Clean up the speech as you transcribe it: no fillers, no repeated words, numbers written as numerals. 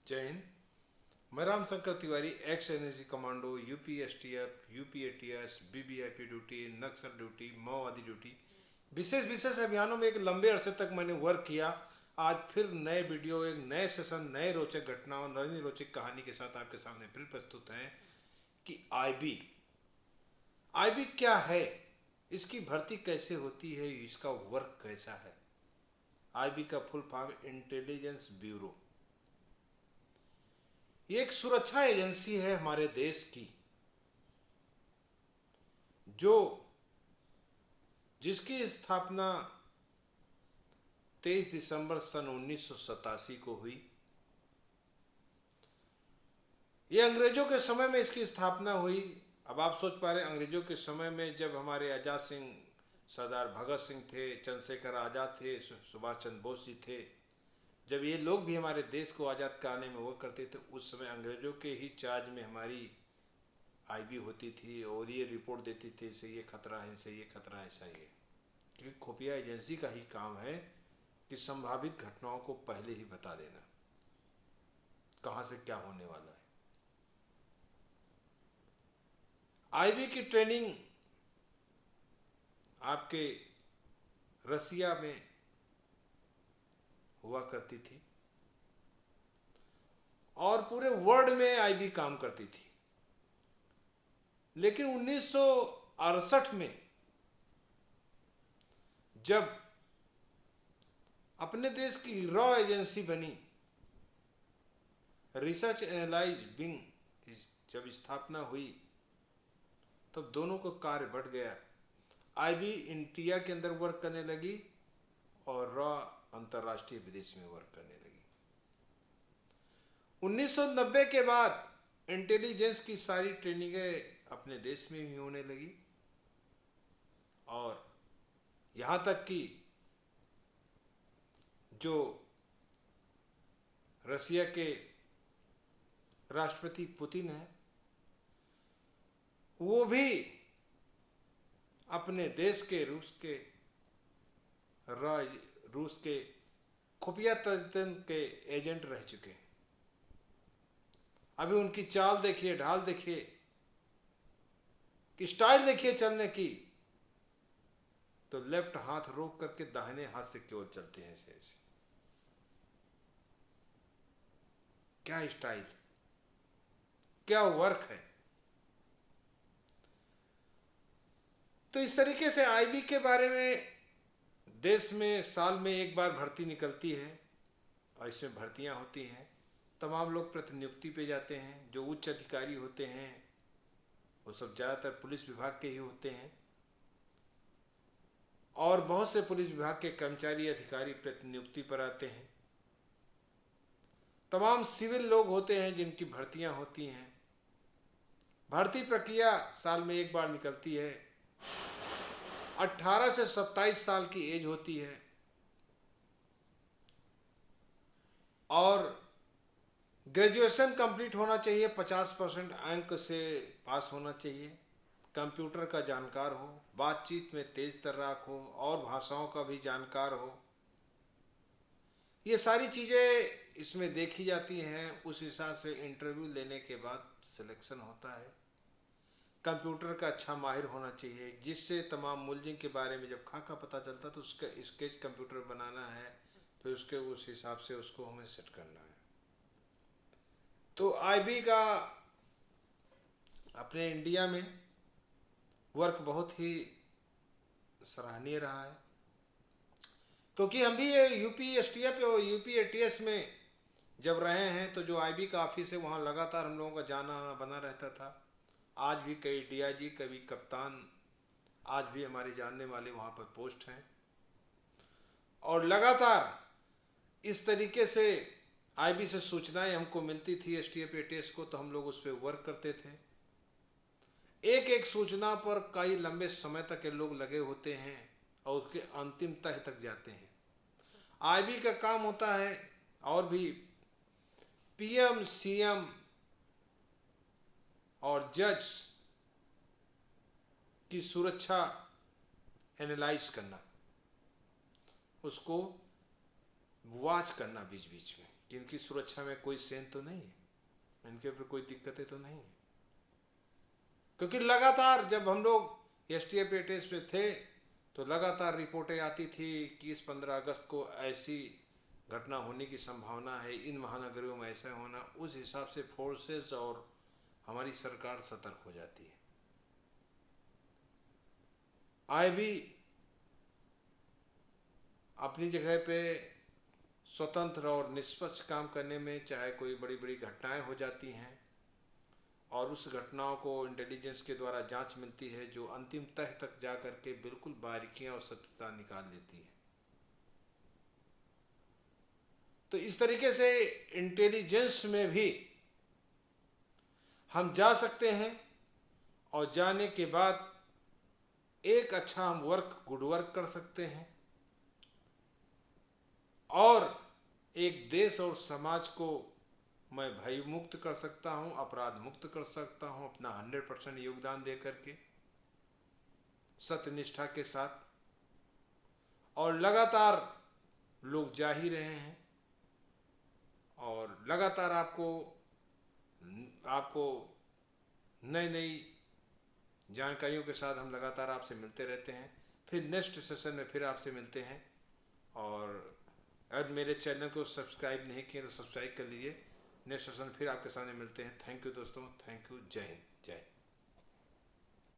जय हिंद। मैं Ramshankar Tiwari, ex NSG commando, UP STF, UP ATS, VVIP duty, Naxal duty, माओवादी ड्यूटी, विशेष अभियानों में एक लंबे अरसे तक मैंने वर्क किया। आज फिर नए वीडियो, एक नए सेशन, नए रोचक घटनाओं, नई रोचक कहानी के साथ आपके सामने फिर प्रस्तुत हैं कि आईबी आईबी क्या है, इसकी भर्ती कैसे होती है, इसका वर्क कैसा है। आईबी का फुल फॉर्म इंटेलिजेंस ब्यूरो। ये एक सुरक्षा एजेंसी है हमारे देश की, जिसकी स्थापना 23 दिसंबर सन 1987 को हुई। ये अंग्रेजों के समय में इसकी स्थापना हुई। अब आप सोच पा रहे हैं, अंग्रेजों के समय में जब हमारे आज़ाद सिंह, सरदार भगत सिंह थे, चंद्रशेखर आज़ाद थे, सुभाष चंद्र बोस जी थे, जब ये लोग भी हमारे देश को आज़ाद कराने में वो करते थे, उस समय अंग्रेजों के ही चार्ज में हमारी आईबी होती थी और ये रिपोर्ट देती थी, इससे ये खतरा है, इससे ये खतरा है, ऐसा ही है। क्योंकि खुफिया एजेंसी का ही काम है कि संभावित घटनाओं को पहले ही बता देना, कहाँ से क्या होने वाला है। आईबी की ट्रेनिंग आपके रसिया में हुआ करती थी और पूरे वर्ल्ड में आईबी काम करती थी। लेकिन 1968 में जब अपने देश की रॉ एजेंसी बनी, रिसर्च एनालाइज विंग जब स्थापना हुई, तब तो दोनों का कार्य बढ़ गया। आईबी इंडिया के अंदर वर्क करने लगी और रॉ अंतर्राष्ट्रीय विदेश में वर्क करने लगी। 1990 के बाद इंटेलिजेंस की सारी ट्रेनिंगें अपने देश में भी होने लगी और यहाँ तक कि जो रसिया के राष्ट्रपति पुतिन हैं, वो भी अपने देश के रूस के खुफिया तंत्र के एजेंट रह चुके हैं। अभी उनकी चाल देखिए, ढाल देखिए, कि स्टाइल देखिए चलने की, तो लेफ्ट हाथ रोक करके दाहिने हाथ से क्यों चलते हैं ऐसे। क्या स्टाइल, क्या वर्क है। तो इस तरीके से आईबी के बारे में देश में साल में एक बार भर्ती निकलती है और इसमें भर्तियां होती हैं। तमाम लोग प्रतिनियुक्ति पे जाते हैं। जो उच्च अधिकारी होते हैं वो सब ज़्यादातर पुलिस विभाग के ही होते हैं और बहुत से पुलिस विभाग के कर्मचारी अधिकारी प्रतिनियुक्ति पर आते हैं। तमाम सिविल लोग होते हैं जिनकी भर्तियां होती हैं। भर्ती प्रक्रिया साल में एक बार निकलती है। 18 से 27 साल की एज होती है और ग्रेजुएशन कंप्लीट होना चाहिए, 50% अंक से पास होना चाहिए, कंप्यूटर का जानकार हो, बातचीत में तेज तर्राक हो और भाषाओं का भी जानकार हो। ये सारी चीज़ें इसमें देखी जाती हैं। उस हिसाब से इंटरव्यू लेने के बाद सिलेक्शन होता है। कंप्यूटर का अच्छा माहिर होना चाहिए, जिससे तमाम मुलजिम के बारे में जब खाका पता चलता तो उसका स्केच कंप्यूटर बनाना है, फिर उसके उस हिसाब से उसको हमें सेट करना है। तो आईबी का अपने इंडिया में वर्क बहुत ही सराहनीय रहा है, क्योंकि हम भी ये यूपी एसटीएफ और यूपी एटीएस में जब रहे हैं तो जो आईबी का ऑफिस है वहाँ लगातार हम लोगों का जाना आना बना रहता था। आज भी कई डीआईजी, कभी कप्तान, आज भी हमारे जानने वाले वहाँ पर पोस्ट हैं और लगातार इस तरीके से आईबी से सूचनाएं हमको मिलती थी एसटीएफ एटीएस को, तो हम लोग उस पर वर्क करते थे। एक एक सूचना पर कई लंबे समय तक ये लोग लगे होते हैं और उसके अंतिम तह तक जाते हैं। आईबी का काम होता है और भी पीएम, सीएम और जज की सुरक्षा एनालाइज करना, उसको वॉच करना बीच बीच में कि इनकी सुरक्षा में कोई सेंध तो नहीं है, इनके ऊपर कोई दिक्कतें तो नहीं है। क्योंकि लगातार जब हम लोग एसटीएफ एटीएस में थे तो लगातार रिपोर्टें आती थी कि इस 15 अगस्त को ऐसी घटना होने की संभावना है, इन महानगरों में ऐसा होना। उस हिसाब से फोर्सेस और हमारी सरकार सतर्क हो जाती है। आए भी अपनी जगह पे स्वतंत्र और निष्पक्ष काम करने में, चाहे कोई बड़ी बड़ी घटनाएं हो जाती हैं और उस घटनाओं को इंटेलिजेंस के द्वारा जांच मिलती है जो अंतिम तह तक जा कर के बिल्कुल बारीकियां और सत्यता निकाल लेती है। तो इस तरीके से इंटेलिजेंस में भी हम जा सकते हैं और जाने के बाद एक अच्छा हम गुड वर्क कर सकते हैं और एक देश और समाज को मैं भय मुक्त कर सकता हूं, अपराध मुक्त कर सकता हूं, अपना 100% योगदान दे करके सत्यनिष्ठा के साथ। और लगातार लोग जा ही रहे हैं और लगातार आपको नई नई जानकारियों के साथ हम लगातार आपसे मिलते रहते हैं। फिर नेक्स्ट सेशन में फिर आपसे मिलते हैं। और अगर मेरे चैनल को सब्सक्राइब नहीं किए तो सब्सक्राइब कर लीजिए। नेक्स्ट सेशन फिर आपके सामने मिलते हैं। थैंक यू दोस्तों, थैंक यू। जय हिंद, जय।